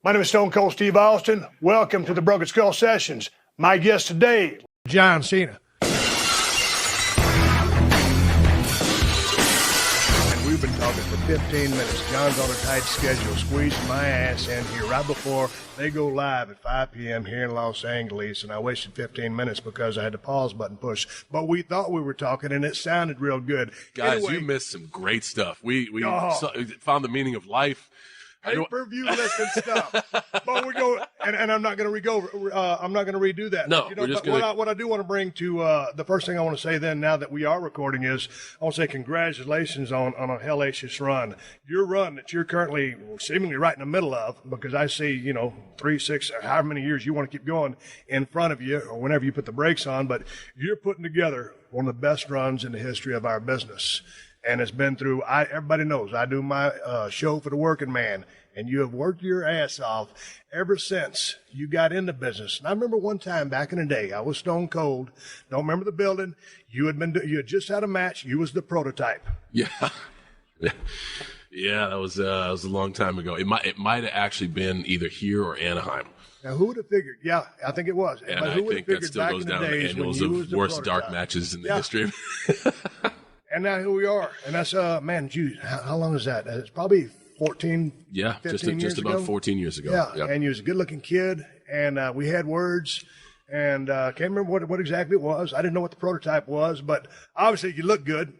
My name is Stone Cold Steve Austin. Welcome to the Broken Skull Sessions. My guest today, John Cena. And we've been talking for 15 minutes. John's on a tight schedule, squeezing my ass in here right before they go live at 5 p.m. here in Los Angeles, and I wasted 15 minutes because I had the pause button pushed. But we thought we were talking, and it sounded real good. Guys, you missed some great stuff. We found the meaning of life. Pay-per-view listing stuff, but we go, and I'm not going to I'm not going to redo that. No, what I do want to bring to the first thing I want to say then, now that we are recording, is I want to say congratulations on a hellacious run. Your run that you're currently seemingly right in the middle of, because I see 3, 6, or however many years you want to keep going in front of you, or whenever you put the brakes on, but you're putting together one of the best runs in the history of our business. And it's been through, everybody knows, I do my show for the working man, and you have worked your ass off ever since you got into business. And I remember one time back in the day, I was stone cold, don't remember the building, you had just had a match, you was the prototype. Yeah, that was a long time ago. It might have actually been either here or Anaheim. Now, who would have figured? Yeah, I think it was. And I think that still goes down the annals of worst dark matches in the history of And now here we are. And that's, how long is that? It's probably 14, 15 just about ago? 14 years ago. Yeah, yep. And you was a good-looking kid, and we had words, and can't remember what exactly it was. I didn't know what the prototype was, but obviously you looked good.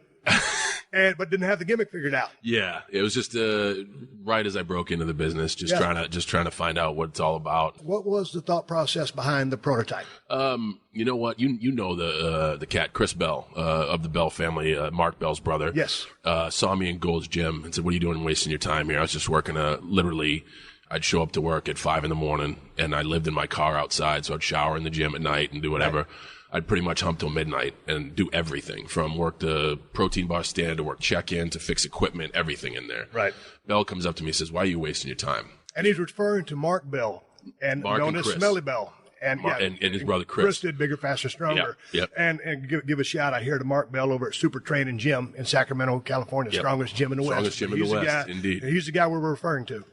But didn't have the gimmick figured out. Yeah, it was just right as I broke into the business, trying to find out what it's all about. What was the thought process behind the prototype? You know what? You know the cat Chris Bell of the Bell family, Mark Bell's brother. Yes. Saw me in Gold's Gym and said, "What are you doing, wasting your time here?" I was just working. Literally, I'd show up to work at 5 a.m, and I lived in my car outside, so I'd shower in the gym at night and do whatever. Right. I'd pretty much hump till midnight and do everything from work the protein bar stand to work check-in to fix equipment, everything in there. Right. Bell comes up to me and says, "Why are you wasting your time?" And he's referring to Mark Bell, and known as Smelly Bell. And his brother Chris. Chris did Bigger, Faster, Stronger. Yep. And give a shout out here to Mark Bell over at Super Training Gym in Sacramento, California. Yep. Strongest gym in the West. Strongest gym in the West, indeed. He's the guy we're referring to.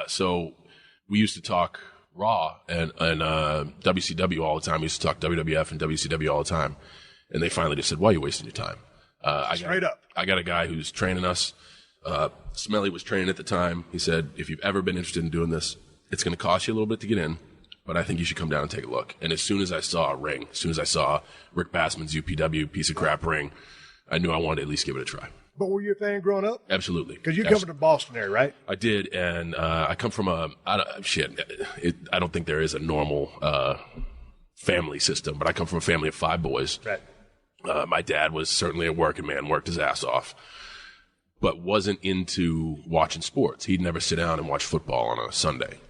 So we used to talk Raw and WCW all the time. We used to talk WWF and WCW all the time. And they finally just said, "Why are you wasting your time?" Straight up. I got a guy who's training us. Smelly was training at the time. He said, "If you've ever been interested in doing this, it's going to cost you a little bit to get in, but I think you should come down and take a look." And as soon as I saw a ring, as soon as I saw Rick Bassman's UPW piece of crap ring, I knew I wanted to at least give it a try. But were you a fan growing up? Absolutely. Because you come from the Boston area, right? I did, and I come from I don't think there is a normal family system, but I come from a family of 5 boys. Right. My dad was certainly a working man, worked his ass off, but wasn't into watching sports. He'd never sit down and watch football on a Sunday.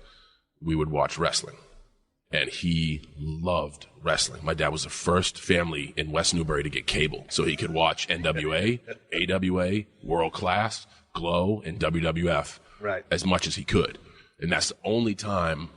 We would watch wrestling. And he loved wrestling. My dad was the first family in West Newbury to get cable, so he could watch NWA, AWA, World Class, Glow, and WWF as much as he could. And that's the only time,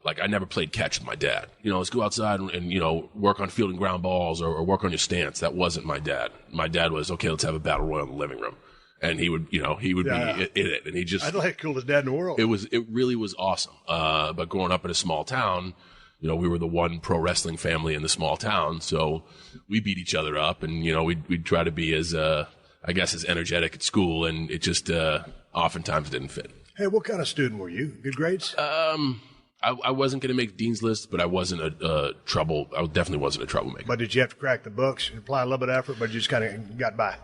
I never played catch with my dad. Let's go outside and work on field and ground balls or work on your stance. That wasn't my dad. My dad was, okay, let's have a battle royal in the living room. And he would be in it. And he just... I'd like the coolest dad in the world. It really was awesome. But growing up in a small town... we were the one pro wrestling family in the small town, so we beat each other up, and we'd try to be as energetic at school, and it just oftentimes didn't fit. Hey, what kind of student were you? Good grades? I wasn't going to make dean's list, but I wasn't I definitely wasn't a troublemaker. But did you have to crack the books and apply a little bit of effort, but you just kind of got by?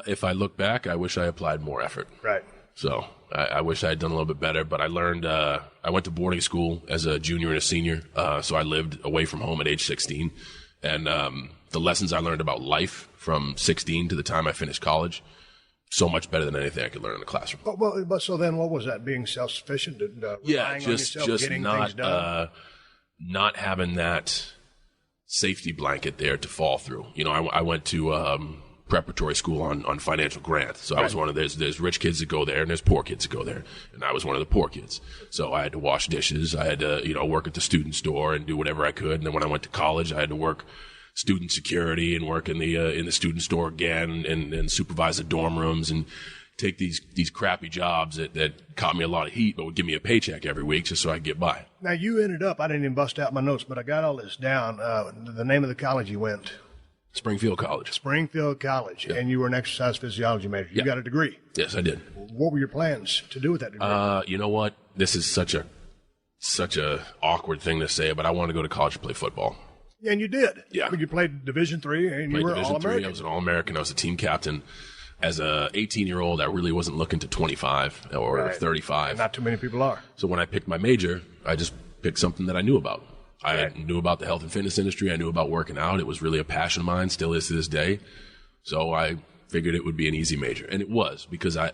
If I look back, I wish I applied more effort. Right. So I wish I had done a little bit better, but I learned, I went to boarding school as a junior and a senior. So I lived away from home at age 16. And the lessons I learned about life from 16 to the time I finished college, so much better than anything I could learn in the classroom. But so then what was that? Being self-sufficient? Relying on yourself, getting things done? Not having that safety blanket there to fall through. I went to preparatory school on financial grant. So I was one of there's rich kids that go there and there's poor kids that go there. And I was one of the poor kids. So I had to wash dishes. I had to, work at the student store and do whatever I could. And then when I went to college, I had to work student security and work in the student store again and supervise the dorm rooms and take these crappy jobs that caught me a lot of heat, but would give me a paycheck every week just so I could get by. Now, you ended up, I didn't even bust out my notes, but I got all this down. The name of the college you went? Springfield College. Springfield College. Yeah. And you were an exercise physiology major. You got a degree. Yes, I did. What were your plans to do with that degree? You know what? This is such a awkward thing to say, but I wanted to go to college to play football. Yeah, and you did. Yeah. But you played Division III, and you were All-American. I was an All-American. I was a team captain. As a 18-year-old, I really wasn't looking to 25 or 35. Not too many people are. So when I picked my major, I just picked something that I knew about. I knew about the health and fitness industry. I knew about working out. It was really a passion of mine, still is to this day. So I figured it would be an easy major. And it was,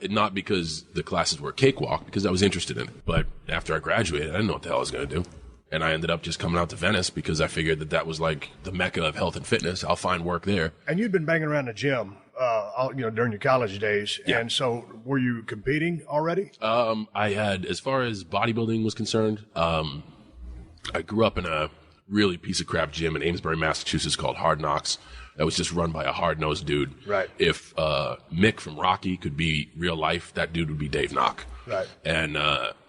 not because the classes were a cakewalk, because I was interested in it. But after I graduated, I didn't know what the hell I was going to do. And I ended up just coming out to Venice because I figured that was like the mecca of health and fitness. I'll find work there. And you'd been banging around the gym, during your college days. Yeah. And so were you competing already? I had, as far as bodybuilding was concerned, I grew up in a really piece of crap gym in Amesbury, Massachusetts called Hard Knocks. That was just run by a hard-nosed dude. Right. If Mick from Rocky could be real life, that dude would be Dave Knock. Right. And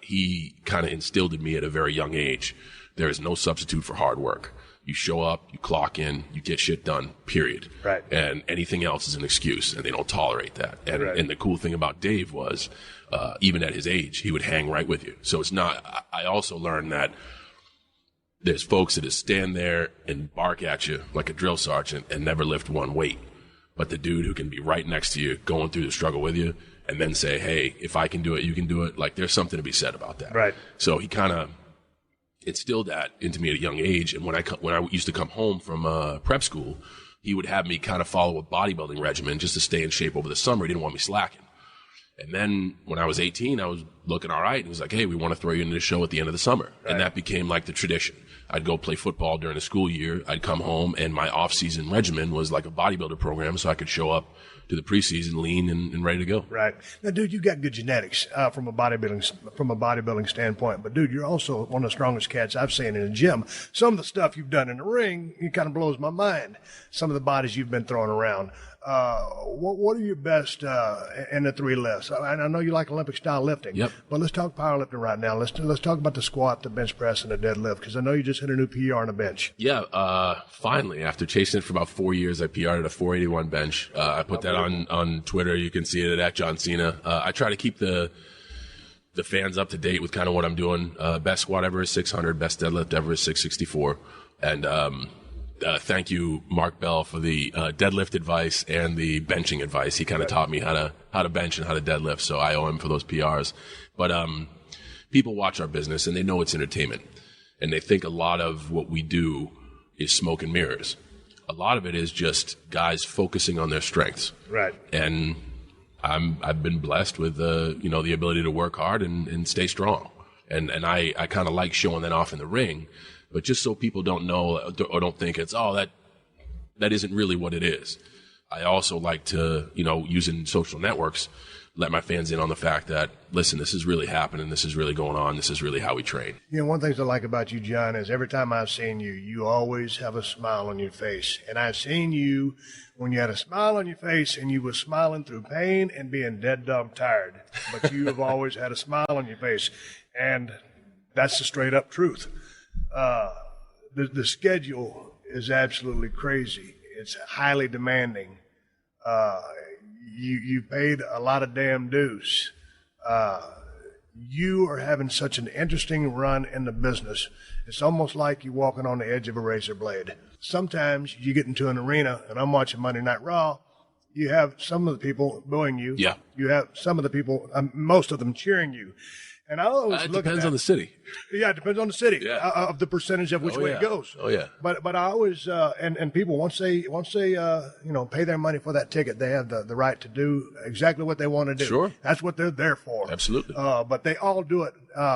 he kind of instilled in me at a very young age, there is no substitute for hard work. You show up, you clock in, you get shit done, period. Right. And anything else is an excuse, and they don't tolerate that. And, right. And the cool thing about Dave was, even at his age, he would hang right with you. So it's not, I also learned that there's folks that just stand there and bark at you like a drill sergeant and never lift one weight. But the dude who can be right next to you, going through the struggle with you, and then say, hey, if I can do it, you can do it. Like, there's something to be said about that. Right. So he kind of instilled that into me at a young age. And when I used to come home from prep school, he would have me kind of follow a bodybuilding regimen just to stay in shape over the summer. He didn't want me slacking. And then when I was 18, I was looking all right. He was like, hey, we want to throw you into the show at the end of the summer. Right. And that became like the tradition. I'd go play football during the school year. I'd come home, and my off-season regimen was like a bodybuilder program, so I could show up to the preseason lean and ready to go. Right. Now, dude, you got good genetics from a bodybuilding standpoint. But, dude, you're also one of the strongest cats I've seen in the gym. Some of the stuff you've done in the ring, it kind of blows my mind. Some of the bodies you've been throwing around. What are your best in the three lifts? I know you like Olympic-style lifting. Yep. But let's talk powerlifting right now. Let's talk about the squat, the bench press, and the deadlift, because I know you just hit a new PR on the bench. Yeah, finally, after chasing it for about 4 years, I PR'd at a 481 bench. I put that on Twitter. You can see it at John Cena. I try to keep the fans up to date with kind of what I'm doing. Best squat ever is 600. Best deadlift ever is 664. And thank you, Mark Bell, for the deadlift advice and the benching advice. He kind of taught me how to bench and how to deadlift, so I owe him for those PRs. But people watch our business, and they know it's entertainment. And they think a lot of what we do is smoke and mirrors. A lot of it is just guys focusing on their strengths. Right. And I've been blessed with the ability to work hard and stay strong. And I kind of like showing that off in the ring. But just so people don't know or don't think it's, that isn't really what it is. I also like to, using social networks, let my fans in on the fact that, listen, this is really happening. This is really going on. This is really how we train. One of the things I like about you, John, is every time I've seen you, you always have a smile on your face. And I've seen you when you had a smile on your face and you were smiling through pain and being dead dog tired. But you have always had a smile on your face. And that's the straight up truth. The schedule is absolutely crazy. It's highly demanding. You paid a lot of damn dues. You are having such an interesting run in the business. It's almost like you're walking on the edge of a razor blade. Sometimes you get into an arena, and I'm watching Monday Night Raw. You have some of the people booing you. Yeah. You have some of the people, most of them cheering you. And I always it look depends at on the city. Yeah, it depends on the city, of the percentage of which way it goes. Oh yeah. But I always and people once they pay their money for that ticket, they have the right to do exactly what they want to do. Sure. That's what they're there for. Absolutely. But they all do it,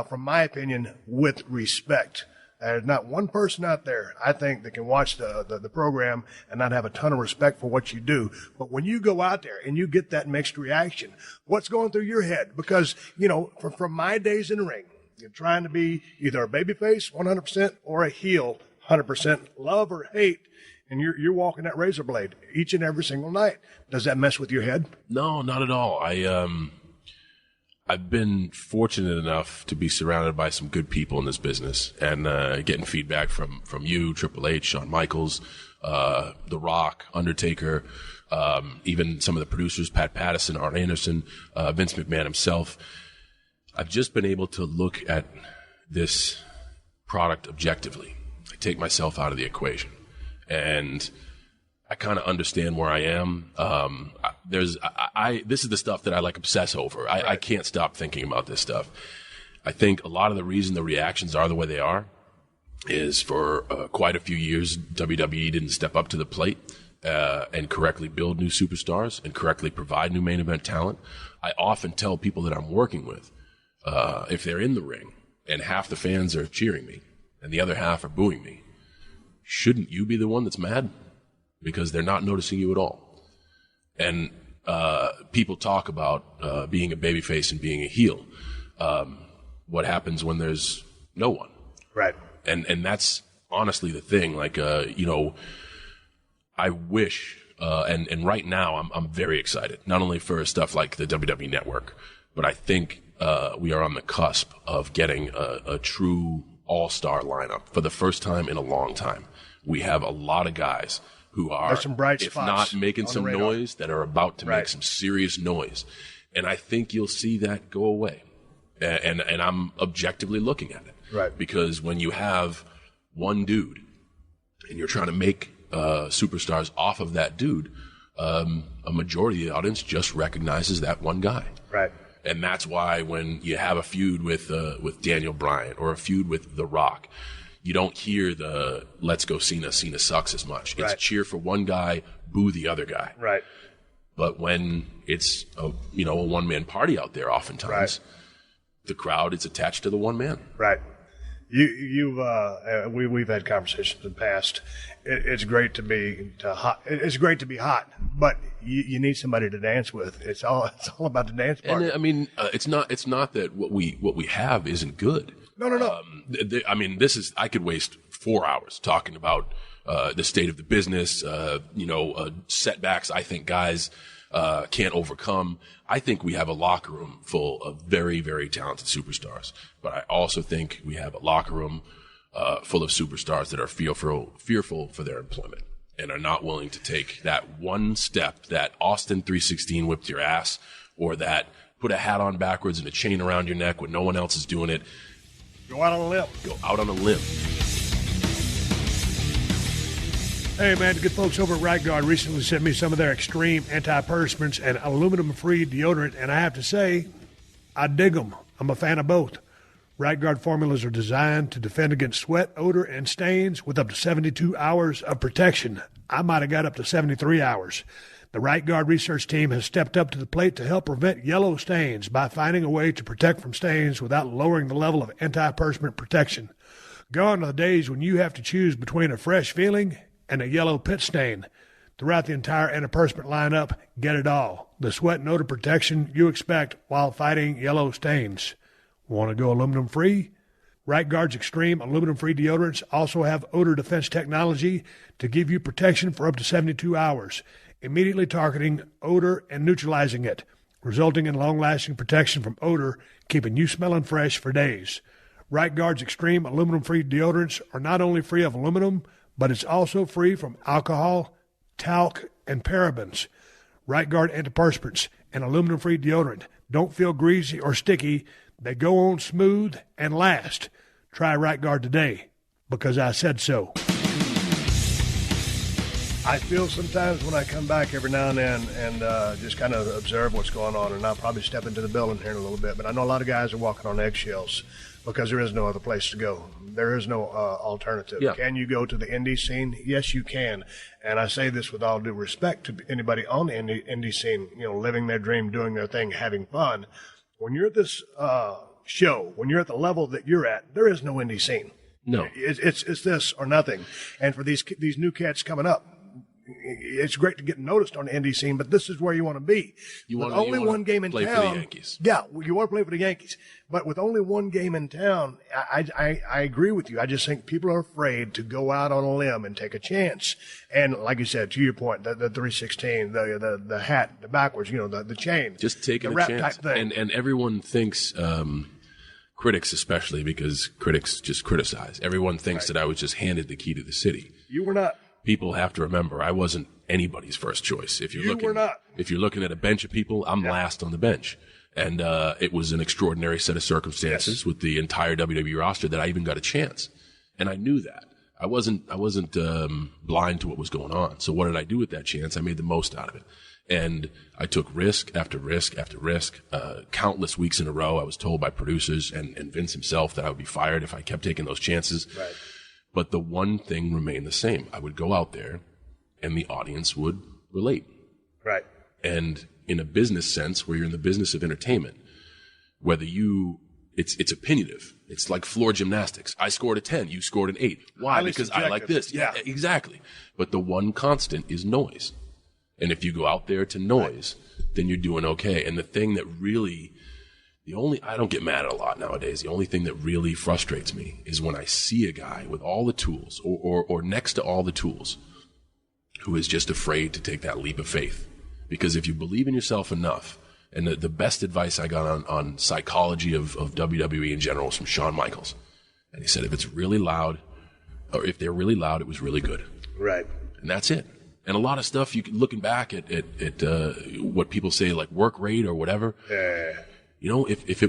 from my opinion, with respect. There's not one person out there, I think, that can watch the program and not have a ton of respect for what you do. But when you go out there and you get that mixed reaction, what's going through your head? Because, from my days in the ring, you're trying to be either a babyface 100% or a heel 100%, love or hate. and you're walking that razor blade each and every single night. Does that mess with your head? No, not at all. I've been fortunate enough to be surrounded by some good people in this business, and getting feedback from you, Triple H, Shawn Michaels, The Rock, Undertaker, even some of the producers, Pat Patterson, Arn Anderson, Vince McMahon himself. I've just been able to look at this product objectively. I take myself out of the equation, and I kind of understand where I am. This is the stuff that I obsess over. I can't stop thinking about this stuff. I think a lot of the reason the reactions are the way they are is for quite a few years, WWE didn't step up to the plate and correctly build new superstars and correctly provide new main event talent. I often tell people that I'm working with, if they're in the ring and half the fans are cheering me and the other half are booing me, shouldn't you be the one that's mad? Because they're not noticing you at all. And people talk about being a babyface and being a heel. What happens when there's no one? Right. And that's honestly the thing. I wish, and right now I'm very excited, not only for stuff like the WWE Network, but I think we are on the cusp of getting a true all-star lineup for the first time in a long time. We have a lot of guys who are, some bright if spots not making some noise, that are about to make some serious noise. And I think you'll see that go away. And I'm objectively looking at it. Right. Because when you have one dude and you're trying to make superstars off of that dude, a majority of the audience just recognizes that one guy. Right. And that's why when you have a feud with Daniel Bryan or a feud with The Rock, you don't hear the "let's go Cena sucks" as much. It's cheer for one guy, boo the other guy. Right. But when it's a one-man party out there, oftentimes the crowd is attached to the one man. Right. We've had conversations in the past. It's great to be hot. It's great to be hot, but you need somebody to dance with. It's all about the dance part. And I mean, it's not that what we have isn't good. No. I could waste 4 hours talking about the state of the business, setbacks I think guys can't overcome. I think we have a locker room full of very, very talented superstars, but I also think we have a locker room full of superstars that are fearful for their employment and are not willing to take that one step that Austin 316 whipped your ass, or that put a hat on backwards and a chain around your neck when no one else is doing it. Go out on a limb. Go out on a limb. Hey, man, the good folks over at Right Guard recently sent me some of their extreme antiperspirants and aluminum-free deodorant, and I have to say, I dig them. I'm a fan of both. Right Guard formulas are designed to defend against sweat, odor, and stains with up to 72 hours of protection. I might have got up to 73 hours. The Right Guard research team has stepped up to the plate to help prevent yellow stains by finding a way to protect from stains without lowering the level of antiperspirant protection. Gone are the days when you have to choose between a fresh feeling and a yellow pit stain. Throughout the entire antiperspirant lineup, get it all. The sweat and odor protection you expect while fighting yellow stains. Want to go aluminum-free? Right Guard's extreme aluminum-free deodorants also have odor defense technology to give you protection for up to 72 hours, immediately targeting odor and neutralizing it, resulting in long-lasting protection from odor, keeping you smelling fresh for days. Right Guard's extreme aluminum-free deodorants are not only free of aluminum, but it's also free from alcohol, talc, and parabens. Right Guard antiperspirants and aluminum-free deodorant don't feel greasy or sticky. They go on smooth and last. Try Right Guard today, because I said so. I feel sometimes when I come back every now and then and just kind of observe what's going on, and I'll probably step into the building here in a little bit, but I know a lot of guys are walking on eggshells because there is no other place to go. There is no alternative. Yeah. Can you go to the indie scene? Yes, you can. And I say this with all due respect to anybody on the indie scene, living their dream, doing their thing, having fun. When you're at this show, when you're at the level that you're at, there is no indie scene. No. It's this or nothing. And for these new cats coming up, it's great to get noticed on the indie scene, but this is where you want to be. With only one game in town. Play for the Yankees. Yeah, you want to play for the Yankees. But with only one game in town, I agree with you. I just think people are afraid to go out on a limb and take a chance. And like you said, to your point, the 316, the hat, the backwards, the chain. Just taking a chance. Type thing. And everyone thinks, critics especially, because critics just criticize. Everyone thinks that I was just handed the key to the city. You were not. People have to remember I wasn't anybody's first choice. If you're looking at a bench of people, I'm last on the bench. And it was an extraordinary set of circumstances with the entire WWE roster that I even got a chance. And I knew that. I wasn't blind to what was going on. So what did I do with that chance? I made the most out of it. And I took risk after risk after risk. Countless weeks in a row, I was told by producers and Vince himself that I would be fired if I kept taking those chances. Right. But the one thing remained the same. I would go out there and the audience would relate. Right. And in a business sense, where you're in the business of entertainment, it's opinionative. It's like floor gymnastics. I scored a 10. You scored an 8. Why? Because subjective. I like this. Yeah, exactly. But the one constant is noise. And if you go out there to noise, then you're doing okay. And the thing that really, I don't get mad at a lot nowadays. The only thing that really frustrates me is when I see a guy with all the tools or next to all the tools who is just afraid to take that leap of faith. Because if you believe in yourself enough, and the best advice I got on psychology of WWE in general was from Shawn Michaels. And he said, if it's really loud, or if they're really loud, it was really good. Right. And that's it. And a lot of stuff, looking back at what people say, like work rate or whatever. If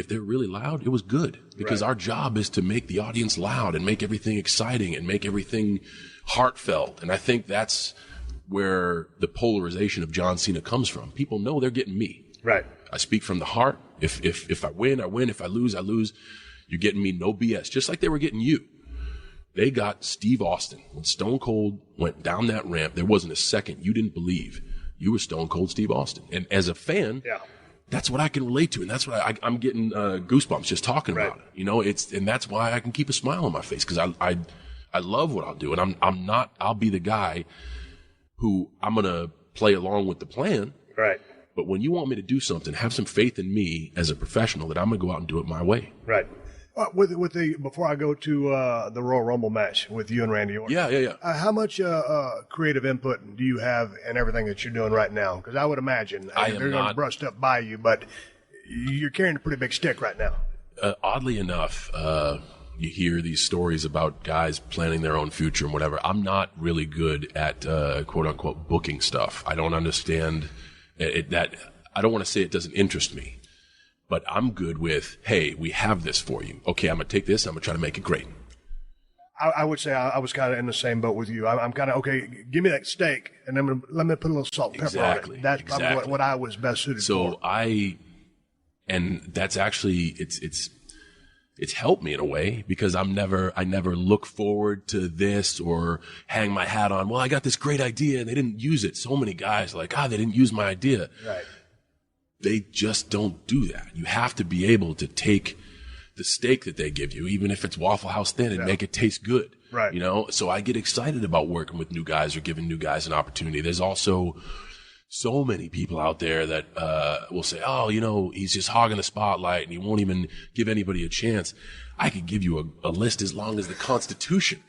they're really loud, it was good. Because our job is to make the audience loud and make everything exciting and make everything heartfelt. And I think that's where the polarization of John Cena comes from. People know they're getting me. Right. I speak from the heart. If I win, I win. If I lose, I lose. You're getting me, no BS. Just like they were getting you. They got Steve Austin. When Stone Cold went down that ramp, there wasn't a second you didn't believe you were Stone Cold Steve Austin. And as a fan, that's what I can relate to. And that's what I'm getting goosebumps just talking about it. And that's why I can keep a smile on my face, because I love what I'll do. And I'll be the guy who I'm going to play along with the plan. Right. But when you want me to do something, have some faith in me as a professional that I'm going to go out and do it my way. Right. Before I go to the Royal Rumble match with you and Randy Orton. Yeah. How much creative input do you have in everything that you're doing right now? Because I would imagine they're going to brushed up by you, but you're carrying a pretty big stick right now. Oddly enough, you hear these stories about guys planning their own future and whatever. I'm not really good at quote unquote booking stuff. I don't understand that. I don't want to say it doesn't interest me. But I'm good with, hey, we have this for you. Okay, I'm going to take this, I'm going to try to make it great. I would say I was kind of in the same boat with you. I'm kind of, okay, give me that steak, and then let me put a little salt and pepper on it. That's probably what I was best suited for. And that's actually, it's helped me in a way, because I never look forward to this or hang my hat on, well, I got this great idea, and they didn't use it. So many guys are like, they didn't use my idea. Right. They just don't do that. You have to be able to take the steak that they give you, even if it's Waffle House thin, and make it taste good. Right. So I get excited about working with new guys or giving new guys an opportunity. There's also so many people out there that will say, he's just hogging the spotlight and he won't even give anybody a chance. I could give you a list as long as the Constitution.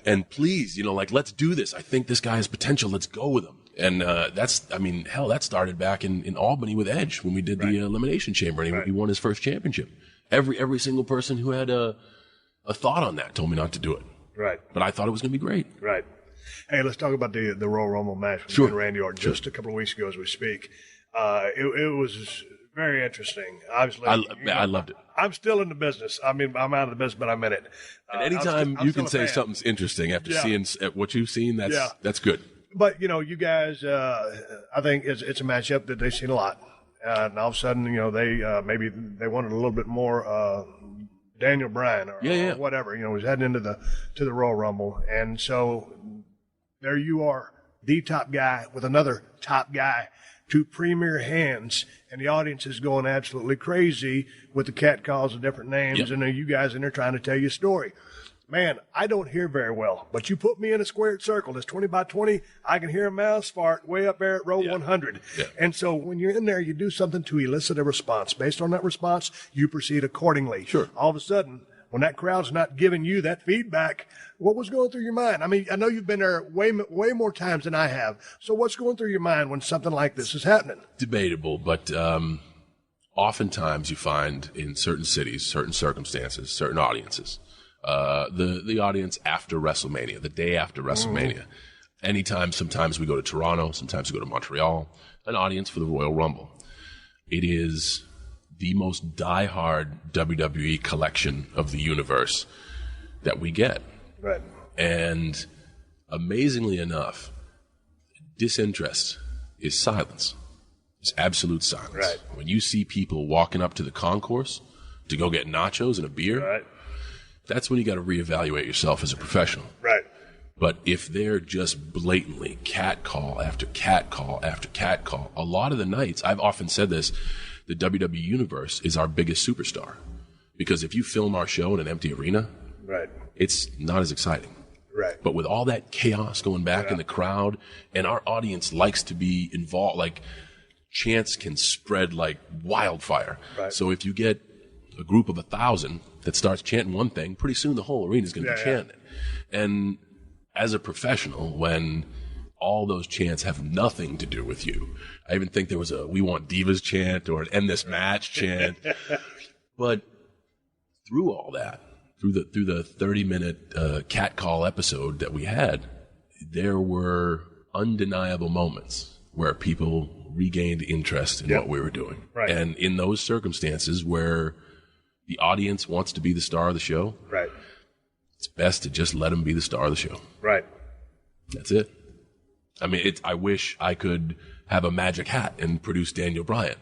And please, let's do this. I think this guy has potential. Let's go with him. And that started back in Albany with Edge when we did the Elimination Chamber, and he won his first championship. Every single person who had a thought on that told me not to do it. Right. But I thought it was going to be great. Right. Hey, let's talk about the Royal Rumble match with you and Randy Orton just a couple of weeks ago as we speak. It was very interesting. Obviously, I loved it. I'm still in the business. I'm out of the business, but I'm in it. And anytime you can say something's interesting after seeing what you've seen, that's good. But, you guys, I think it's a matchup that they've seen a lot. And all of a sudden, maybe they wanted a little bit more Daniel Bryan or whatever, was heading into the Royal Rumble. And so there you are, the top guy with another top guy, two premier hands, and the audience is going absolutely crazy with the cat calls of different names. And then you guys in there trying to tell you a story. man, I don't hear very well, but you put me in a squared circle that's 20 by 20, I can hear a mouse fart way up there at row 100. Yeah. And so when you're in there, you do something to elicit a response. Based on that response, you proceed accordingly. Sure. All of a sudden, when that crowd's not giving you that feedback, what was going through your mind? I mean, I know you've been there way more times than I have. So what's going through your mind when something like this is happening? Debatable, but oftentimes you find in certain cities, certain circumstances, certain audiences, the audience after WrestleMania, the day after WrestleMania, anytime, sometimes we go to Toronto, sometimes we go to Montreal, an audience for the Royal Rumble. It is the most diehard WWE collection of the universe that we get. Right. And amazingly enough, disinterest is silence. It's absolute silence. Right. When you see people walking up to the concourse to go get nachos and a beer, Right. that's when you got to reevaluate yourself as a professional. Right. But if they're just blatantly cat call after cat call after cat call, a lot of the nights, I've often said this, the WWE Universe is our biggest superstar. Because if you film our show in an empty arena, Right. it's not as exciting. Right. But with all that chaos going back in the crowd, and our audience likes to be involved, like chants can spread like wildfire. Right. So if you get a group of 1,000 that starts chanting one thing, pretty soon the whole arena is going to be chanting it. And as a professional, when all those chants have nothing to do with you, I even think there was a "We Want Divas" chant or an "End This Match" chant. But through all that, through the 30-minute cat call episode that we had, there were undeniable moments where people regained interest in what we were doing. Right. And in those circumstances where the audience wants to be the star of the show, Right. it's best to just let them be the star of the show. Right. That's it. I mean, I wish I could have a magic hat and produce Daniel Bryan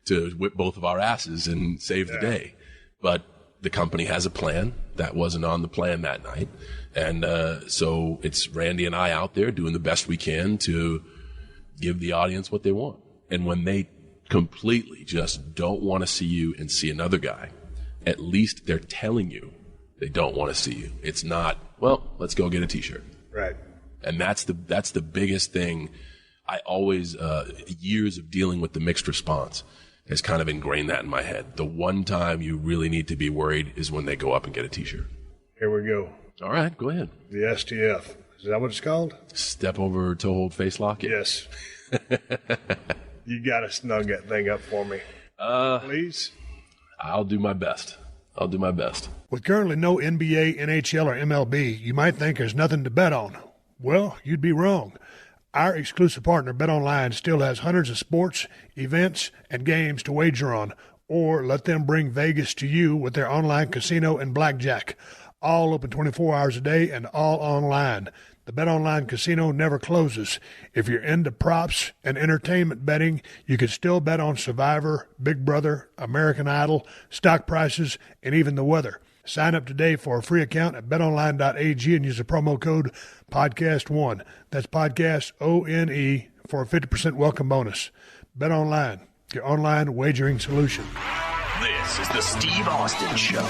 to whip both of our asses and save the day. But the company has a plan. That wasn't on the plan that night. And so it's Randy and I out there doing the best we can to give the audience what they want. And when they completely just don't want to see you and see another guy, at least they're telling you they don't want to see you. It's not, well, let's go get a T-shirt. Right. And that's the biggest thing. I always, years of dealing with the mixed response has kind of ingrained that in my head. The one time you really need to be worried is when they go up and get a T-shirt. Here we go. All right, go ahead. The STF. Is that what it's called? Step over, toe hold, face lock. Yes. You got to snug that thing up for me. Please? I'll do my best. With currently no NBA, NHL, or MLB, you might think there's nothing to bet on. Well, you'd be wrong. Our exclusive partner, BetOnline, still has hundreds of sports, events, and games to wager on, or let them bring Vegas to you with their online casino and blackjack. All open 24 hours a day and all online. The BetOnline casino never closes. If you're into props and entertainment betting, you can still bet on Survivor, Big Brother, American Idol, stock prices, and even the weather. Sign up today for a free account at betonline.ag and use the promo code PODCAST1. That's podcast ONE for a 50% welcome bonus. BetOnline, your online wagering solution. This is the Steve Austin Show.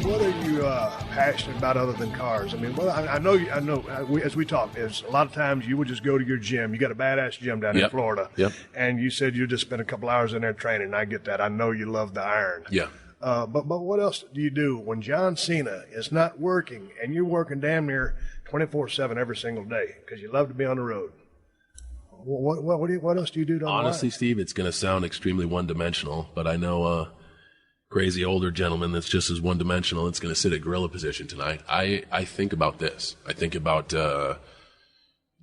What are you passionate about other than cars? I mean, well, I know, as we talk, is a lot of times you would just go to your gym. You got a badass gym down in Florida. Yep. And you said you just spent a couple hours in there training, and I get that. I know you love the iron. Yeah. But what else do you do when John Cena is not working and you're working damn near 24/7 every single day because you love to be on the road? What else do you do? Honestly, Steve, it's going to sound extremely one-dimensional, but I know a crazy older gentleman that's just as one-dimensional that's going to sit at gorilla position tonight. I think about this. I think about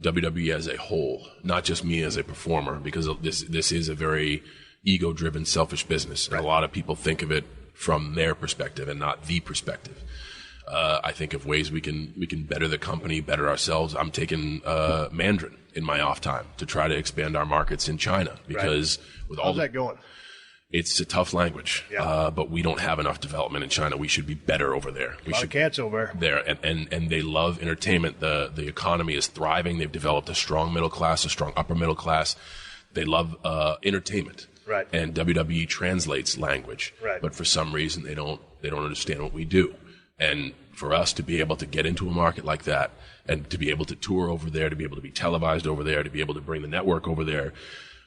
WWE as a whole, not just me as a performer, because this is a very ego-driven, selfish business. And a lot of people think of it from their perspective and not the perspective. I think of ways we can better the company, better ourselves. I'm taking Mandarin in my off time to try to expand our markets in China because with all how's that going? It's a tough language, but we don't have enough development in China. We should be better over there. We a lot of cats over there, and they love entertainment. The economy is thriving. They've developed a strong middle class, a strong upper middle class. They love entertainment. Right. And WWE translates language. Right. But for some reason they don't understand what we do. And for us to be able to get into a market like that and to be able to tour over there, to be able to be televised over there, to be able to bring the network over there,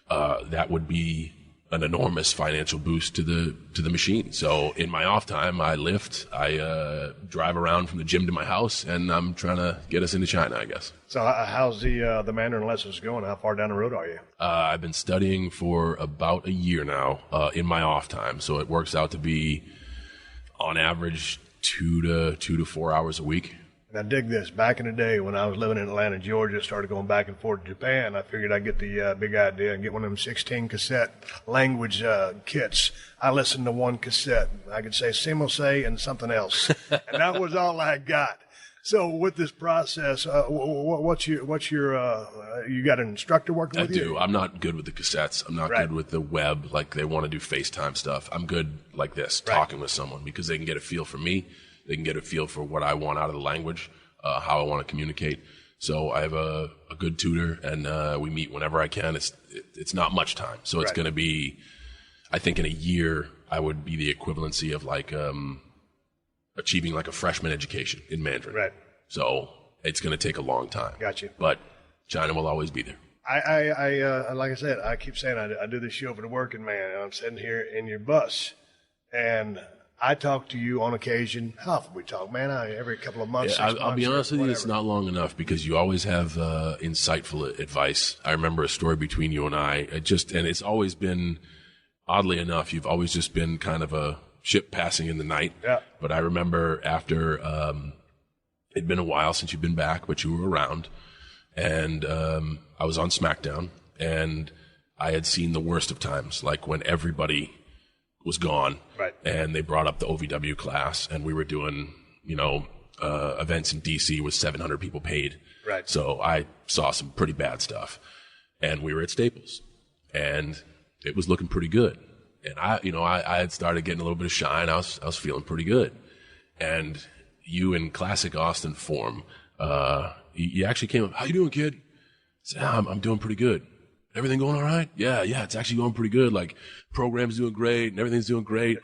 that would be an enormous financial boost to the machine. So in my off time, I lift, I drive around from the gym to my house, and I'm trying to get us into China, I guess. So how's the Mandarin lessons going? How far down the road are you? I've been studying for about a year now in my off time. So it works out to be, on average, 2 to 4 hours a week. And I dig this. Back in the day when I was living in Atlanta, Georgia, started going back and forth to Japan, I figured I'd get the big idea and get one of them 16 cassette language kits. I listened to one cassette. I could say Simose and something else. And that was all I got. So with this process, what's your you got an instructor working with you? I do. I'm not good with the cassettes. I'm not good with the web, like they want to do FaceTime stuff. I'm good like this, talking with someone, because they can get a feel for me. They can get a feel for what I want out of the language, how I want to communicate. So I have a good tutor, and we meet whenever I can. It's not much time. So it's going to be, I think in a year, I would be the equivalency of like achieving like a freshman education in Mandarin. Right. So it's going to take a long time. Got you. But China will always be there. I like I said, I keep saying I do this show for the working man, and I'm sitting here in your bus, and I talk to you on occasion. How often we talk, man? Every couple of months. Yeah, I'll be honest with you, it's not long enough because you always have insightful advice. I remember a story between you and I. And it's always been, oddly enough, you've always just been kind of a ship passing in the night. Yeah. But I remember after it'd been a while since you've been back, but you were around, and I was on SmackDown, and I had seen the worst of times, like when everybody was gone, and they brought up the OVW class, and we were doing, events in DC with 700 people paid. Right. So I saw some pretty bad stuff, and we were at Staples, and it was looking pretty good, and I had started getting a little bit of shine. I was feeling pretty good, and you in classic Austin form, you actually came up. How you doing, kid? I said, I'm doing pretty good. Everything going all right? Yeah, it's actually going pretty good. Like, program's doing great and everything's doing great.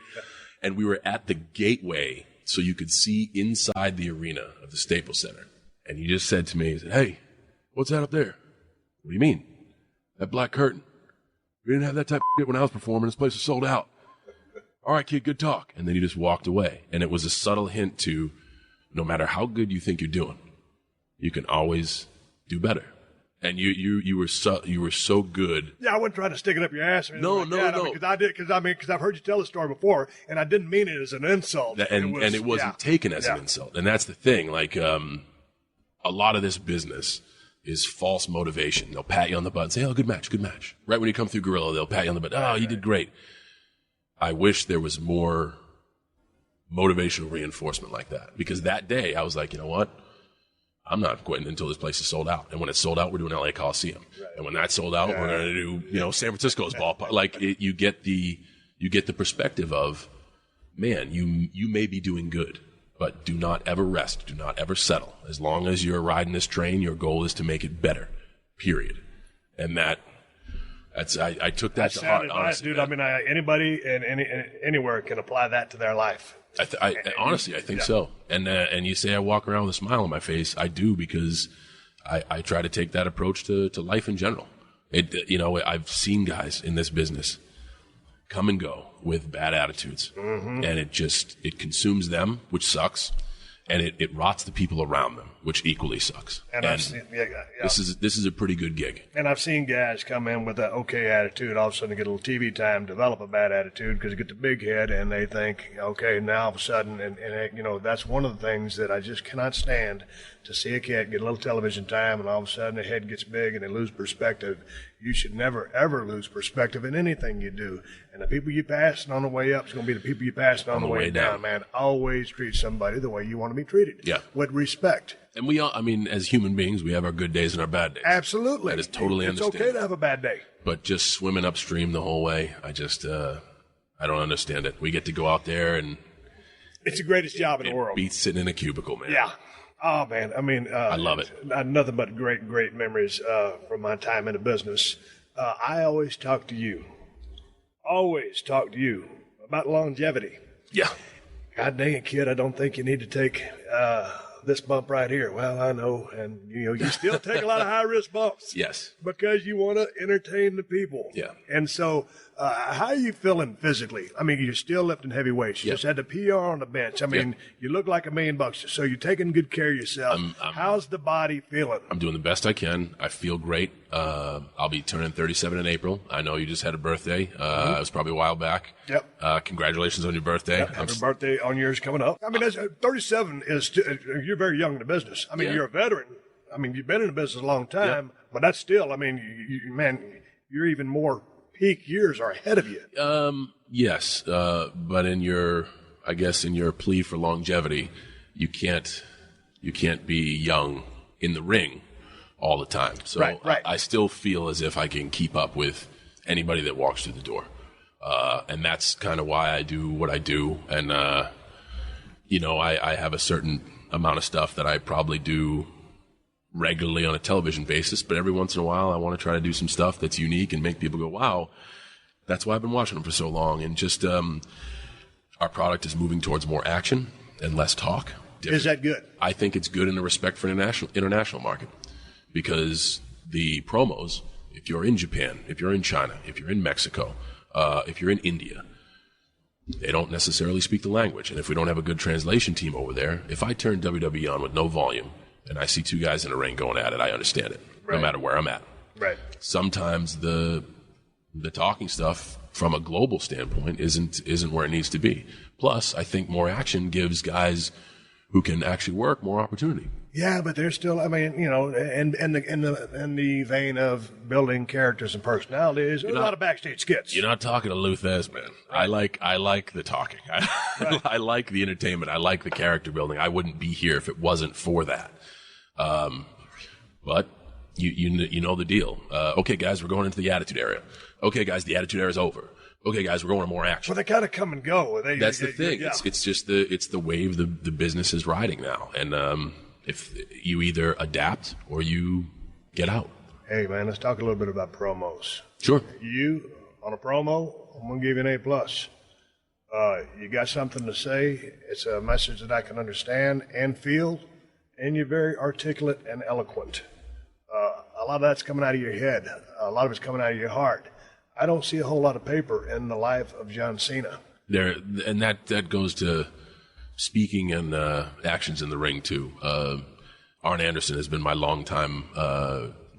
And we were at the gateway so you could see inside the arena of the Staples Center. And you just said to me, hey, what's that up there? What do you mean? That black curtain. We didn't have that type of shit when I was performing. This place was sold out. All right, kid, good talk. And then you just walked away. And it was a subtle hint to, no matter how good you think you're doing, you can always do better. And you were so good. Yeah, I wasn't trying to stick it up your ass. No. Because I've heard you tell the story before, and I didn't mean it as an insult. And it wasn't taken as an insult. And that's the thing. Like, a lot of this business is false motivation. They'll pat you on the butt and say, oh, good match. Right when you come through Gorilla, they'll pat you on the butt. Oh, you did great. I wish there was more motivational reinforcement like that. Because that day, I was like, you know what? I'm not quitting until this place is sold out. And when it's sold out, we're doing LA Coliseum. Right. And when that's sold out, we're going to do, San Francisco's ballpark. Like, you get the perspective of, man, you may be doing good, but do not ever rest. Do not ever settle. As long as you're riding this train, your goal is to make it better, period. And I took that to heart, honestly. Dude, anybody and anywhere can apply that to their life. Honestly, I think so. And you say I walk around with a smile on my face. I do, because I try to take that approach to life in general. I've seen guys in this business come and go with bad attitudes, and it consumes them, which sucks, and it rots the people around them, which equally sucks. And this is a pretty good gig. And I've seen guys come in with an okay attitude, all of a sudden get a little TV time, develop a bad attitude because they get the big head, and they think, okay, now all of a sudden, and that's one of the things that I just cannot stand, to see a kid get a little television time, and all of a sudden the head gets big and they lose perspective. You should never, ever lose perspective in anything you do. And the people you passing on the way up is going to be the people you passing on the way down, man. Always treat somebody the way you want to be treated. Yeah. With respect. And we all, as human beings, we have our good days and our bad days. Absolutely. That is totally understandable. It's okay to have a bad day. But just swimming upstream the whole way, I don't understand it. We get to go out there and... It's the greatest job in the world. It beats sitting in a cubicle, man. Yeah. Oh, man. I love it. Nothing but great, great memories from my time in the business. I always talk to you about longevity. Yeah. God dang it, kid, I don't think you need to take this bump right here. Well, I know. And, you still take a lot of high-risk bumps. Yes. Because you want to entertain the people. Yeah. And so how are you feeling physically? I mean, you're still lifting heavy weights. You just had the PR on the bench. I mean, you look like $1 million. So you're taking good care of yourself. How's the body feeling? I'm doing the best I can. I feel great. I'll be turning 37 in April. I know you just had a birthday. It was probably a while back. Yep. Congratulations on your birthday. Yep. Happy birthday on yours coming up. I mean, 37 is, you're very young in the business. I mean, you're a veteran. I mean, you've been in the business a long time, but that's still, I mean, you're even more peak years are ahead of you. Yes. But in your plea for longevity, you can't be young in the ring all the time. So right. I still feel as if I can keep up with anybody that walks through the door. And that's kind of why I do what I do. And, I have a certain amount of stuff that I probably do regularly on a television basis, but every once in a while I want to try to do some stuff that's unique and make people go, wow, that's why I've been watching them for so long. And just our product is moving towards more action and less talk. Is that good? I think it's good in the respect for international market, because the promos, if you're in Japan, if you're in China, if you're in Mexico, if you're in India, they don't necessarily speak the language. And if we don't have a good translation team over there, if I turn WWE on with no volume and I see two guys in a ring going at it, I understand it, no matter where I'm at. Right. Sometimes the talking stuff from a global standpoint isn't where it needs to be. Plus, I think more action gives guys who can actually work more opportunity. Yeah, but there's still, I mean, in the vein of building characters and personalities, there's a lot of backstage skits. You're not talking to Lou Thez, man. Right. I like the talking. I like the entertainment. I like the character building. I wouldn't be here if it wasn't for that. But you know the deal. Okay, guys, we're going into the Attitude Era. Okay, guys, the Attitude Era is over. Okay, guys, we're going to more action. Well, they kind of come and go. That's the thing. Yeah. It's just the wave the business is riding now. And if you either adapt or you get out. Hey, man, let's talk a little bit about promos. Sure. You, on a promo, I'm going to give you an A+. You got something to say. It's a message that I can understand and feel, and you're very articulate and eloquent. A lot of that's coming out of your head. A lot of it's coming out of your heart. I don't see a whole lot of paper in the life of John Cena. And that goes to speaking and actions in the ring too. Arn Anderson has been my longtime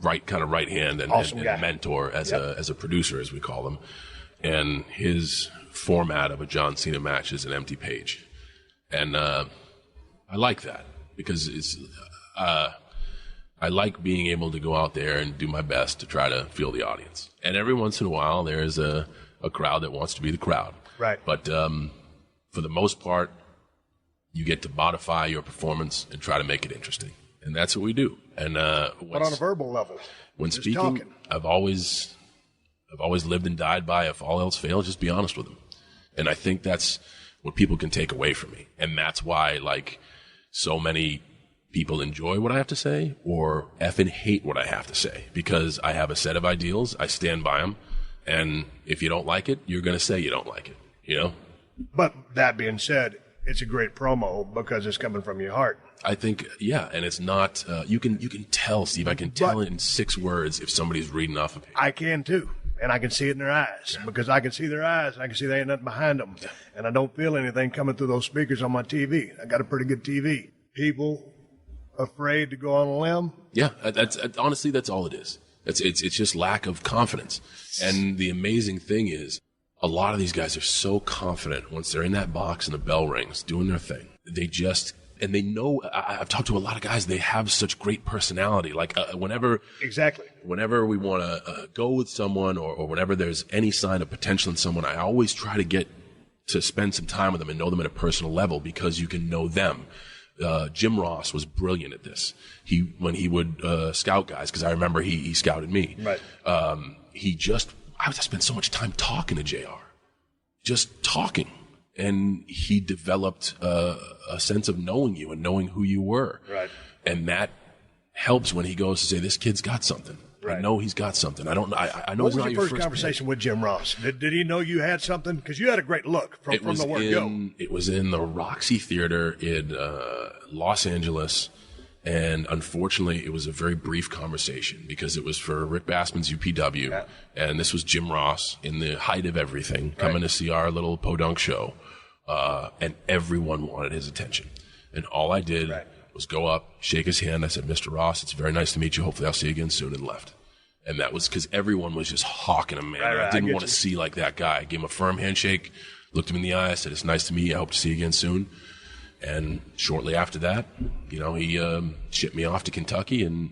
right hand and, awesome and mentor as a producer, as we call them. And his format of a John Cena match is an empty page, and I like that because it's. I like being able to go out there and do my best to try to feel the audience. And every once in a while, there's a crowd that wants to be the crowd. Right. But for the most part, you get to modify your performance and try to make it interesting. And that's what we do. And but on a verbal level, when speaking, I've always lived and died by, if all else fails, just be honest with them. And I think that's what people can take away from me. And that's why, so many people enjoy what I have to say or effing hate what I have to say, because I have a set of ideals. I stand by them. And if you don't like it, you're going to say you don't like it, But that being said, it's a great promo because it's coming from your heart. I think, yeah. And it's not, you can tell, Steve, I can tell in 6 words if somebody's reading off a page. I can too. And I can see it in their eyes because I can see their eyes and I can see there ain't nothing behind them. Yeah. And I don't feel anything coming through those speakers on my TV. I got a pretty good TV. People afraid to go on a limb? Yeah, honestly, that's all it is. It's just lack of confidence. And the amazing thing is, a lot of these guys are so confident once they're in that box and the bell rings, doing their thing. And they know, I've talked to a lot of guys, they have such great personality. Whenever we want to go with someone or whenever there's any sign of potential in someone, I always try to get to spend some time with them and know them at a personal level because you can know them. Jim Ross was brilliant at this. When he would scout guys, because I remember he scouted me. Right. I spent so much time talking to JR, just talking, and he developed a sense of knowing you and knowing who you were. Right. And that helps when he goes to say, "This kid's got something." I know he's got something. I don't know. I know What he's was not your your first conversation with Jim Ross? Did he know you had something? Because you had a great look from the word go. It was in the Roxy Theater in Los Angeles. And unfortunately, it was a very brief conversation because it was for Rick Bassman's UPW. Yeah. And this was Jim Ross in the height of everything, coming to see our little podunk show. And everyone wanted his attention. And all I did was go up, shake his hand. I said, Mr. Ross, it's very nice to meet you. Hopefully I'll see you again soon, and left. And that was because everyone was just hawking him, man. I didn't want to see like that guy. I gave him a firm handshake, looked him in the eye. I said, it's nice to meet you. I hope to see you again soon. And shortly after that, he shipped me off to Kentucky, and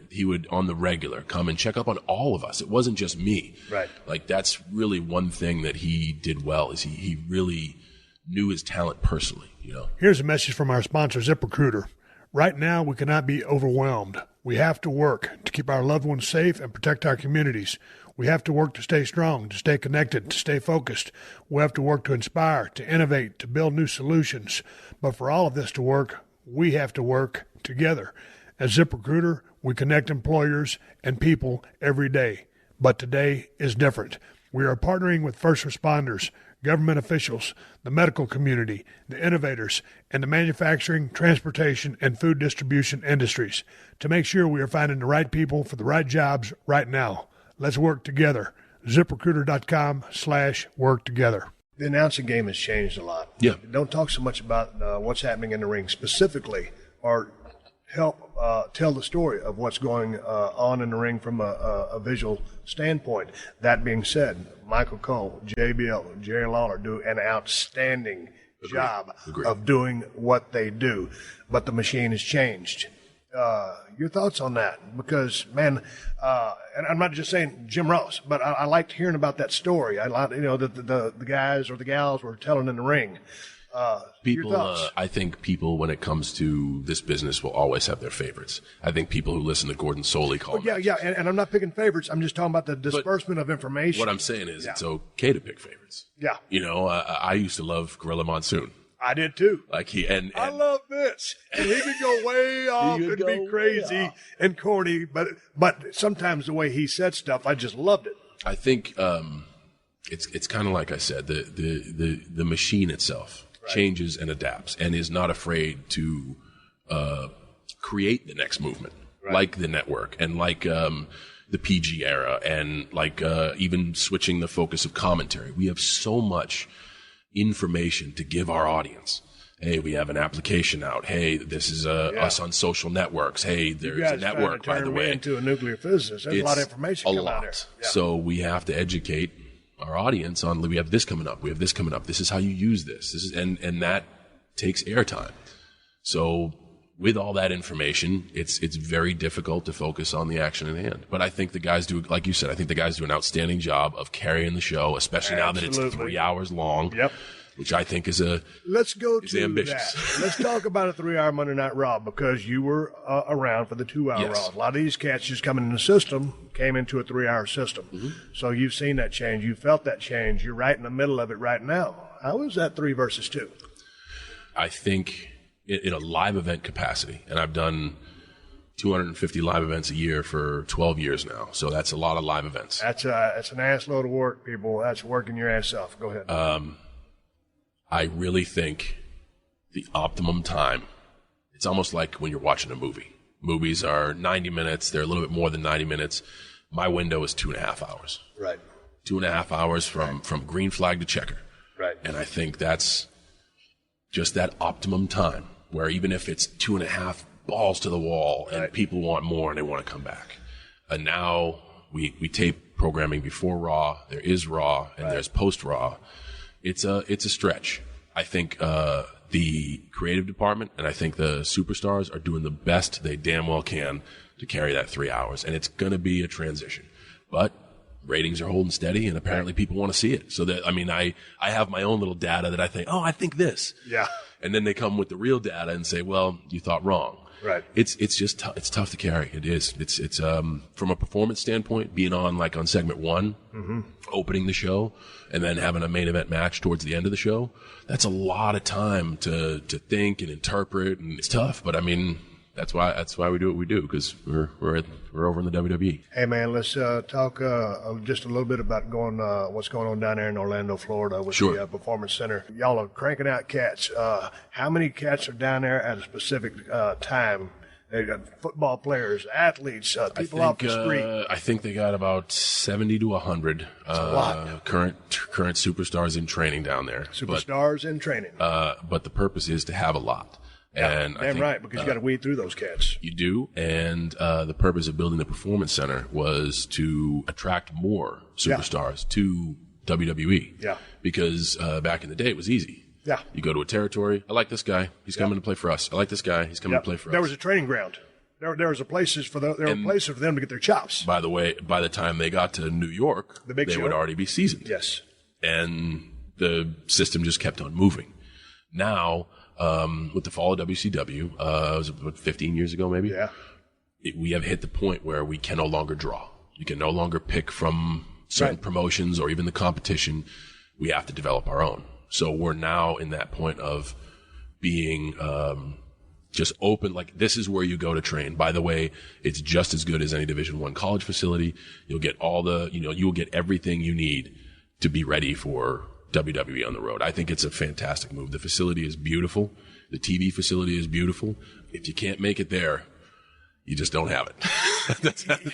he would on the regular come and check up on all of us. It wasn't just me. Right. Like that's really one thing that he did well is he really knew his talent personally, Here's a message from our sponsor, ZipRecruiter. Right now, we cannot be overwhelmed. We have to work to keep our loved ones safe and protect our communities. We have to work to stay strong, to stay connected, to stay focused. We have to work to inspire, to innovate, to build new solutions. But for all of this to work, we have to work together. As ZipRecruiter, we connect employers and people every day. But today is different. We are partnering with first responders, government officials, the medical community, the innovators, and the manufacturing, transportation, and food distribution industries to make sure we are finding the right people for the right jobs right now. Let's work together. ZipRecruiter.com/work together. The announcing game has changed a lot. Yeah. Don't talk so much about what's happening in the ring specifically, or help tell the story of what's going on in the ring from a visual standpoint. That being said, Michael Cole, JBL, Jerry Lawler do an outstanding job of doing what they do, but the machine has changed. Your thoughts on that? Because, man, and I'm not just saying Jim Ross, but I liked hearing about that story. I like, that the guys or the gals were telling in the ring. I think people, when it comes to this business, will always have their favorites. I think people who listen to Gordon Soley call them. Yeah, and I'm not picking favorites. I'm just talking about the disbursement of information. What I'm saying is it's okay to pick favorites. Yeah. I used to love Gorilla Monsoon. I did too. Like I love Vince, and he could go way off and be crazy and corny, but sometimes the way he said stuff, I just loved it. I think it's kind of like I said, the machine itself changes and adapts, and is not afraid to create the next movement, like the network and like the PG era, and like even switching the focus of commentary. We have so much information to give our audience. Hey, we have an application out. Hey, this is us on social networks. Hey, there's a network, by the way. Into a nuclear physicist. There's a lot of information coming out there. Yeah. So we have to educate our audience on, we have this coming up. We have this coming up. This is how you use this. This is, and that takes airtime. So with all that information, it's very difficult to focus on the action at hand. But I think the guys do, like you said, I think the guys do an outstanding job of carrying the show, especially now that it's 3 hours long. Yep. Which I think is Let's go to ambitious. That. Let's talk about a 3-hour Monday Night Raw, because you were around for the 2-hour Raw. A lot of these cats just coming in the system came into a 3-hour system. Mm-hmm. So you've seen that change. You felt that change. You're right in the middle of it right now. How is that 3 versus 2? I think in a live event capacity, and I've done 250 live events a year for 12 years now. So that's a lot of live events. That's an ass load of work, people. That's working your ass off. Go ahead. I really think the optimum time, it's almost like when you're watching a movie. Movies are 90 minutes. They're a little bit more than 90 minutes. My window is 2.5 hours. Right. 2.5 hours from green flag to checker. Right. And I think that's just that optimum time where even if it's 2.5 balls to the wall and people want more and they want to come back. And now we tape programming before Raw. There is Raw and there's post Raw. It's a stretch. I think the creative department and I think the superstars are doing the best they damn well can to carry that 3 hours, and it's going to be a transition. But ratings are holding steady, and apparently people want to see it. So that, I mean, I have my own little data that I think, I think this. Yeah. And then they come with the real data and say, well, you thought wrong. Right. It's just it's tough to carry. It is. It's from a performance standpoint, being on segment 1, opening the show, and then having a main event match towards the end of the show. That's a lot of time to think and interpret, and it's tough. But I mean, That's why we do what we do, because we're over in the WWE. Hey man, let's talk just a little bit about what's going on down there in Orlando, Florida, with Sure. the Performance Center. Y'all are cranking out cats. How many cats are down there at a specific time? They got football players, athletes, people off the street. I think they got about 70 to 100 current superstars in training down there. Superstars in training. But the purpose is to have a lot. And I think, right, because you got to weed through those cats. You do, and the purpose of building the Performance Center was to attract more superstars to WWE. Yeah. Because back in the day, it was easy. Yeah. You go to a territory. I like this guy. He's coming to play for us. I like this guy. He's coming to play for us. There was a training ground. There was places for them to get their chops. By the way, by the time they got to New York, they would already be seasoned. Yes. And the system just kept on moving. Now, with the fall of WCW, it was about 15 years ago maybe. Yeah. We have hit the point where we can no longer draw. You can no longer pick from certain promotions or even the competition. We have to develop our own. So we're now in that point of being just open. Like, this is where you go to train. By the way, it's just as good as any Division I college facility. You'll get you'll get everything you need to be ready for WWE on the road. I think it's a fantastic move. The facility is beautiful. The TV facility is beautiful. If you can't make it there, you just don't have it.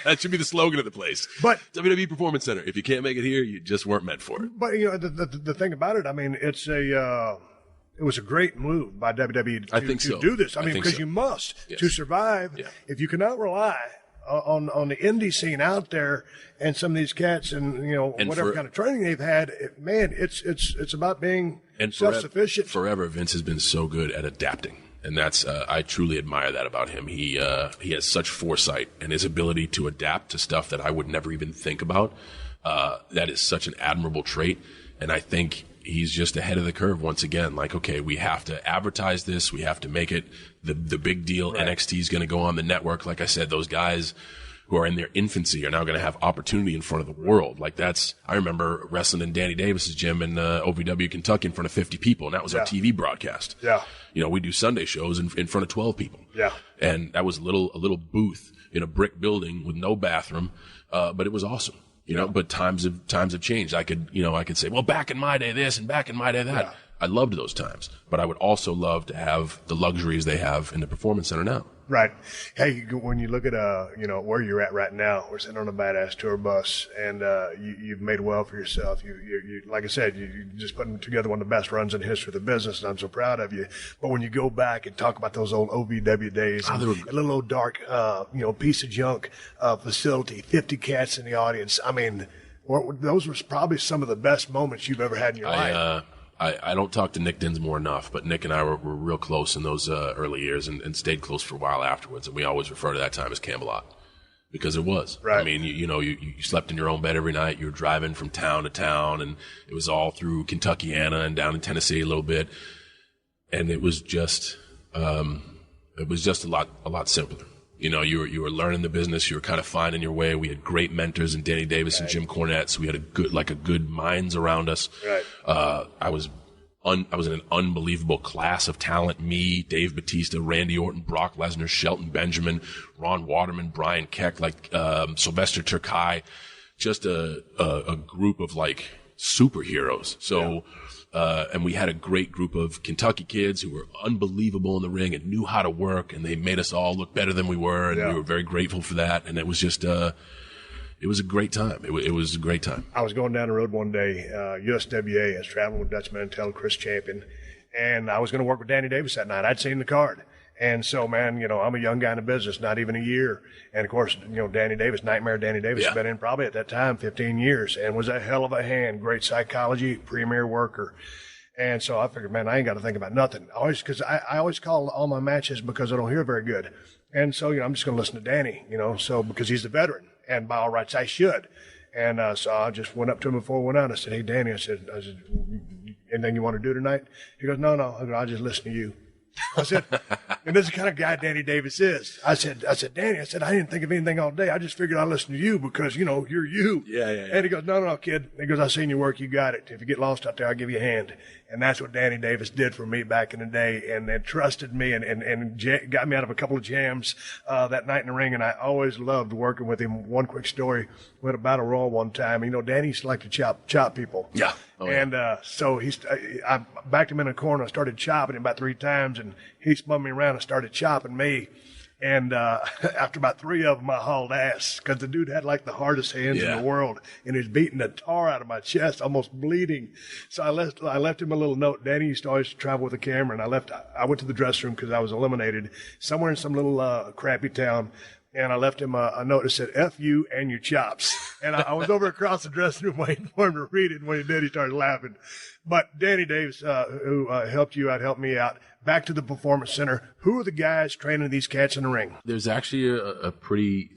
That should be the slogan of the place. But WWE Performance Center. If you can't make it here, you just weren't meant for it. But the thing about it, I mean, it was a great move by WWE to do this. I mean, because you must to survive. Yeah. If you cannot rely on the indie scene out there and some of these cats and whatever kind of training they've had, it's about being self-sufficient. Forever, Vince has been so good at adapting. And that's, I truly admire that about him. He has such foresight, and his ability to adapt to stuff that I would never even think about. That is such an admirable trait. And I think he's just ahead of the curve once again. Like, okay, we have to advertise this. We have to make it the big deal. Right. NXT is going to go on the network. Like I said, those guys who are in their infancy are now going to have opportunity in front of the world. Like, I remember wrestling in Danny Davis's gym in OVW, Kentucky, in front of 50 people, and that was our TV broadcast. Yeah. We do Sunday shows in front of 12 people. Yeah. And that was a little booth in a brick building with no bathroom, but it was awesome. But times have changed. I could say, well, back in my day this and back in my day that. Yeah. I loved those times, but I would also love to have the luxuries they have in the Performance Center now. Right. Hey, when you look at where you're at right now, we're sitting on a badass tour bus, and you've made well for yourself. You like I said, you just putting together one of the best runs in the history of the business, and I'm so proud of you. But when you go back and talk about those old OVW days, a little old dark, piece of junk facility, 50 cats in the audience. I mean, those were probably some of the best moments you've ever had in your life. I don't talk to Nick Dinsmore enough, but Nick and I were real close in those early years and stayed close for a while afterwards. And we always refer to that time as Camelot, because it was. Right. I mean, you slept in your own bed every night. You were driving from town to town, and it was all through Kentuckiana and down in Tennessee a little bit. And it was just a lot simpler. You were learning the business. You were kind of finding your way. We had great mentors in Danny Davis and Jim Cornette. So we had a good minds around us. Right. I was in an unbelievable class of talent. Me, Dave Bautista, Randy Orton, Brock Lesnar, Shelton Benjamin, Ron Waterman, Brian Keck, Sylvester Terkay. Just a group of superheroes. So. And we had a great group of Kentucky kids who were unbelievable in the ring and knew how to work, and they made us all look better than we were, and we were very grateful for that. And it was just, it was a great time. It was a great time. I was going down the road one day, USWA. I was traveling with Dutch Mantel, Chris Champion, and I was going to work with Danny Davis that night. I'd seen the card. And so, man, I'm a young guy in the business, not even a year. And, of course, Danny Davis, Nightmare Danny Davis, has been in probably at that time 15 years and was a hell of a hand, great psychology, premier worker. And so I figured, man, I ain't got to think about nothing. Because I always call all my matches because I don't hear very good. And so, I'm just going to listen to Danny, because he's the veteran. And by all rights, I should. And so I just went up to him before we went out. I said, hey, Danny, I said, anything you want to do tonight? He goes, no, I'll just listen to you. I said, And this is the kind of guy Danny Davis is. I said, Danny, I didn't think of anything all day. I just figured I'd listen to you because, you're you. Yeah. And he goes, no, kid. He goes, I seen your work. You got it. If you get lost out there, I'll give you a hand. And that's what Danny Davis did for me back in the day, and trusted me and got me out of a couple of jams that night in the ring. And I always loved working with him. One quick story: we had a battle royal one time. Danny used to like to chop people. Yeah. Oh, yeah. And so I backed him in a corner. I started chopping him about 3 times, and he spun me around and started chopping me. And after about 3 of them, I hauled ass because the dude had like the hardest hands in the world, and he was beating the tar out of my chest, almost bleeding. So I left him a little note. Danny used to always travel with a camera, and I went to the dressing room because I was eliminated somewhere in some little crappy town. And I left him a note that said, F you and your chops. And I was over across the dressing room waiting for him to read it. And when he did, he started laughing. But Danny Davis, who helped you out, helped me out. Back to the Performance Center. Who are the guys training these cats in the ring? There's actually a pretty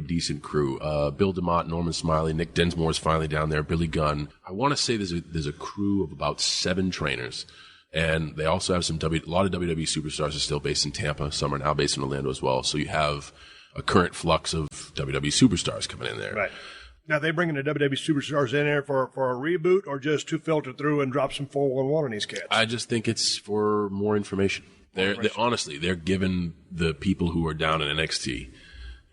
decent crew. Bill DeMott, Norman Smiley, Nick Densmore's finally down there, Billy Gunn. I want to say there's a crew of about 7 trainers. And they also have a lot of WWE superstars are still based in Tampa. Some are now based in Orlando as well. So you have a current flux of WWE superstars coming in there. Right. Now, they bringing the WWE superstars in there for a reboot, or just to filter through and drop some 411 on these cats? I just think it's for more information. Honestly, they're giving the people who are down in NXT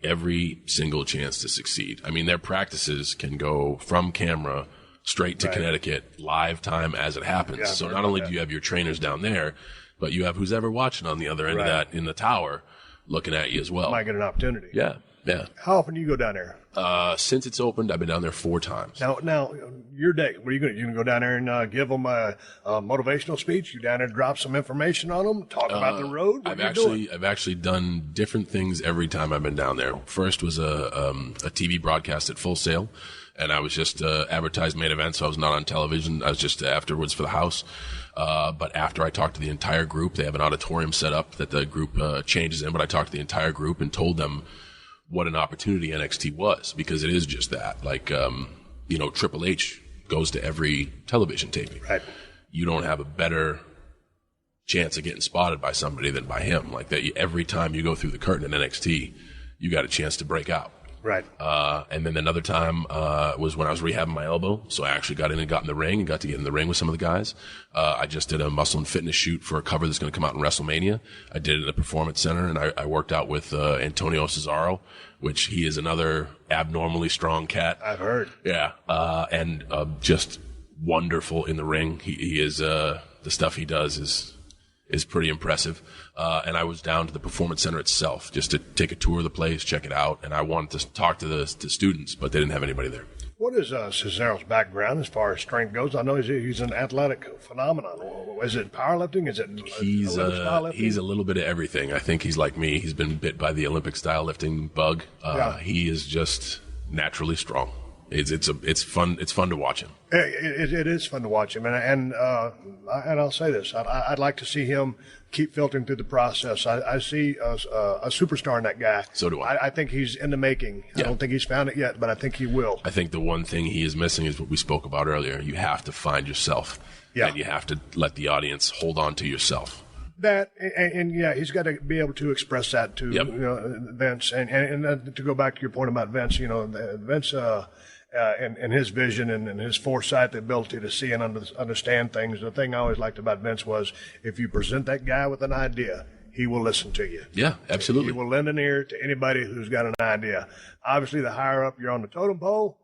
every single chance to succeed. I mean, their practices can go from camera straight to Connecticut, live time as it happens. Yeah, so not only do you have your trainers down there, but you have who's ever watching on the other end of that in the tower looking at you as well. Might get an opportunity. Yeah. How often do you go down there? Since it's opened, I've been down there 4 times. Now, your day, what are you going to do? You going to go down there and give them a motivational speech? You down there drop some information on them? Talk about the road? I've actually done different things every time I've been down there. First was a TV broadcast at Full Sail, and I was just advertised main event, so I was not on television. I was just afterwards for the house. But after I talked to the entire group, they have an auditorium set up that the group changes in, but I talked to the entire group and told them what an opportunity NXT was, because it is just that. Like, Triple H goes to every television taping. Right. You don't have a better chance of getting spotted by somebody than by him. Like that, every time you go through the curtain in NXT, you got a chance to break out. Right. And then another time was when I was rehabbing my elbow. So I actually got in the ring and got to get in the ring with some of the guys. I just did a muscle and fitness shoot for a cover that's going to come out in WrestleMania. I did it at the Performance Center, and I worked out with Antonio Cesaro, which he is another abnormally strong cat. I've heard. Yeah. And just wonderful in the ring. He is the stuff he does is pretty impressive. And I was down to the Performance Center itself just to take a tour of the place, check it out. And I wanted to talk to the students, but they didn't have anybody there. What is Cesaro's background as far as strength goes? I know he's an athletic phenomenon. Is it powerlifting? Is it he's a little bit of everything. I think he's like me. He's been bit by the Olympic style lifting bug. He is just naturally strong. It's fun to watch him. It is fun to watch him, and I'll say this: I'd like to see him keep filtering through the process. I see a superstar in that guy. So do I. I think he's in the making. I don't think he's found it yet, but I think he will. I think the one thing he is missing is what we spoke about earlier. You have to find yourself, and you have to let the audience hold on to yourself. That and he's got to be able to express that to Vince, and to go back to your point about Vince. Vince. And his vision and his foresight, the ability to see and understand things. The thing I always liked about Vince was if you present that guy with an idea, he will listen to you. Yeah, absolutely. He will lend an ear to anybody who's got an idea. Obviously, the higher up you're on the totem pole,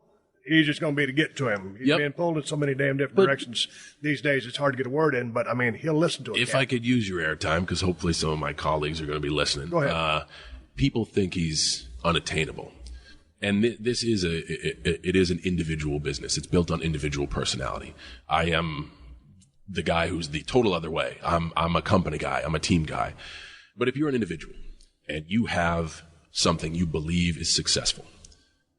he's just going to be to get to him. He's being pulled in so many damn different directions these days, it's hard to get a word in, but, I mean, he'll listen to it. If I could use your airtime, because hopefully some of my colleagues are going to be listening. Go ahead. People think he's unattainable. And this is it is an individual business. It's built on individual personality. I am the guy who's the total other way. I'm a company guy. I'm a team guy. But if you're an individual and you have something you believe is successful,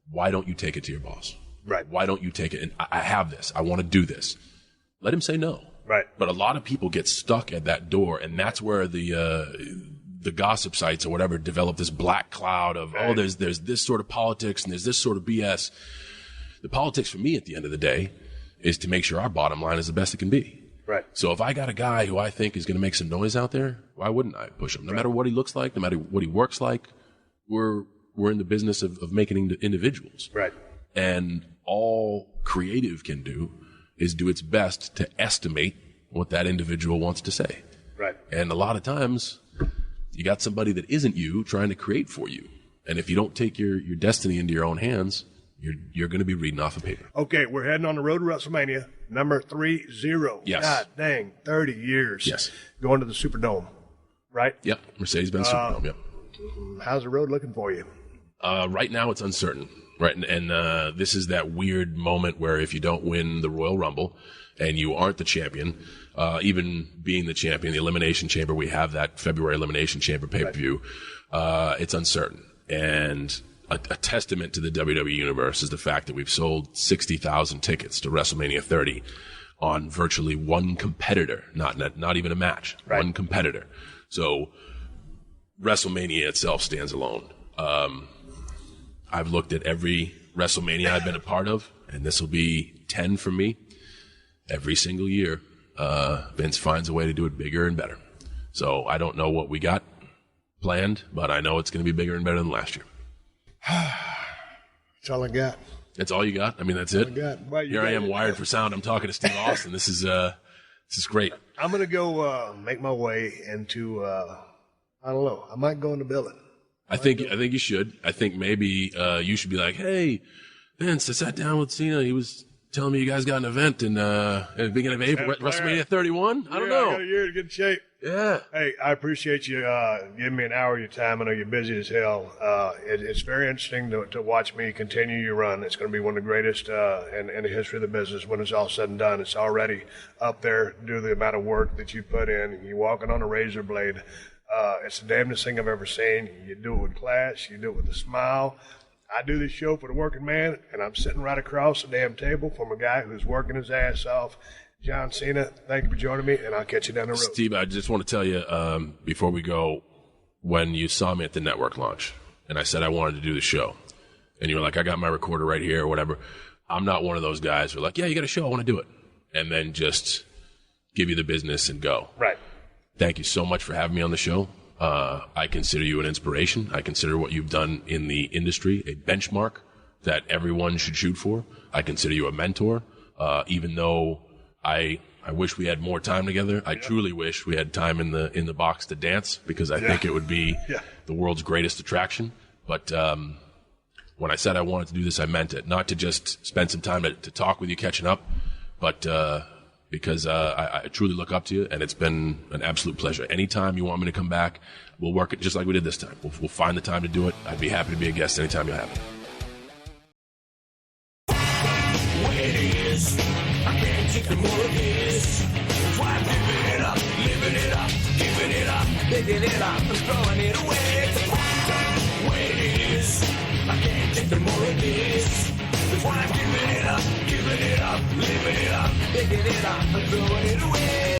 why don't you take it to your boss? Right. Why don't you take it? And I have this. I want to do this. Let him say no. Right. But a lot of people get stuck at that door, and that's where the gossip sites or whatever develop this black cloud of, there's this sort of politics and there's this sort of BS. The politics for me at the end of the day is to make sure our bottom line is the best it can be. Right. So if I got a guy who I think is going to make some noise out there, why wouldn't I push him? No matter what he looks like, no matter what he works like, we're in the business of making individuals. Right. And all creative can do is do its best to estimate what that individual wants to say. Right. And a lot of times, you got somebody that isn't you trying to create for you. And if you don't take your destiny into your own hands, you're going to be reading off a paper. Okay, we're heading on the road to WrestleMania, number 30. Yes. God dang, 30 years. Yes. Going to the Superdome, right? Yep, Mercedes-Benz Superdome, yep. How's the road looking for you? Right now, it's uncertain. Right, and this is that weird moment where if you don't win the Royal Rumble and you aren't the champion, even being the champion, the Elimination Chamber, we have that February Elimination Chamber pay-per-view, it's uncertain. And a testament to the WWE Universe is the fact that we've sold 60,000 tickets to WrestleMania 30 on virtually one competitor, not even a match, one competitor. So WrestleMania itself stands alone. I've looked at every WrestleMania I've been a part of, and this will be 10 for me. Every single year, Vince finds a way to do it bigger and better. So I don't know what we got planned, but I know it's going to be bigger and better than last year. That's all I got. That's all you got? I mean, that's it? Well, Here I am wired for sound. I'm talking to Steve Austin. This is great. I'm going to go make my way into, I don't know, I might go in the building. I think you should. I think maybe you should be like, hey, Vince, I sat down with Cena. He was telling me you guys got an event in the beginning of April, WrestleMania 31. I don't know. I got a year to get in shape. Yeah. Hey, I appreciate you giving me an hour of your time. I know you're busy as hell. It's very interesting to watch me continue your run. It's going to be one of the greatest in the history of the business when it's all said and done. It's already up there due to the amount of work that you put in. You're walking on a razor blade. It's the damnedest thing I've ever seen. You do it with class. You do it with a smile. I do this show for the working man, and I'm sitting right across the damn table from a guy who's working his ass off. John Cena, thank you for joining me, and I'll catch you down the road. Steve, I just want to tell you before we go, when you saw me at the network launch, and I said I wanted to do the show, and you were like, I got my recorder right here or whatever. I'm not one of those guys who are like, yeah, you got a show, I want to do it, and then just give you the business and go. Right. Thank you so much for having me on the show. I consider you an inspiration. I consider what you've done in the industry a benchmark that everyone should shoot for. I consider you a mentor, even though I wish we had more time together. I truly wish we had time in the box to dance because I think it would be the world's greatest attraction. But when I said I wanted to do this, I meant it. Not to just spend some time to talk with you, catching up, but because I truly look up to you, and it's been an absolute pleasure. Anytime you want me to come back, we'll work it just like we did this time. We'll find the time to do it. I'd be happy to be a guest anytime you have it. I can't take no more of this. That's why I'm giving it up, living it up, giving it up, picking it up, and throwing it away. The way it is. I can't take no more of this. That's why I'm giving it up, living it up, picking it up, and throwing it away.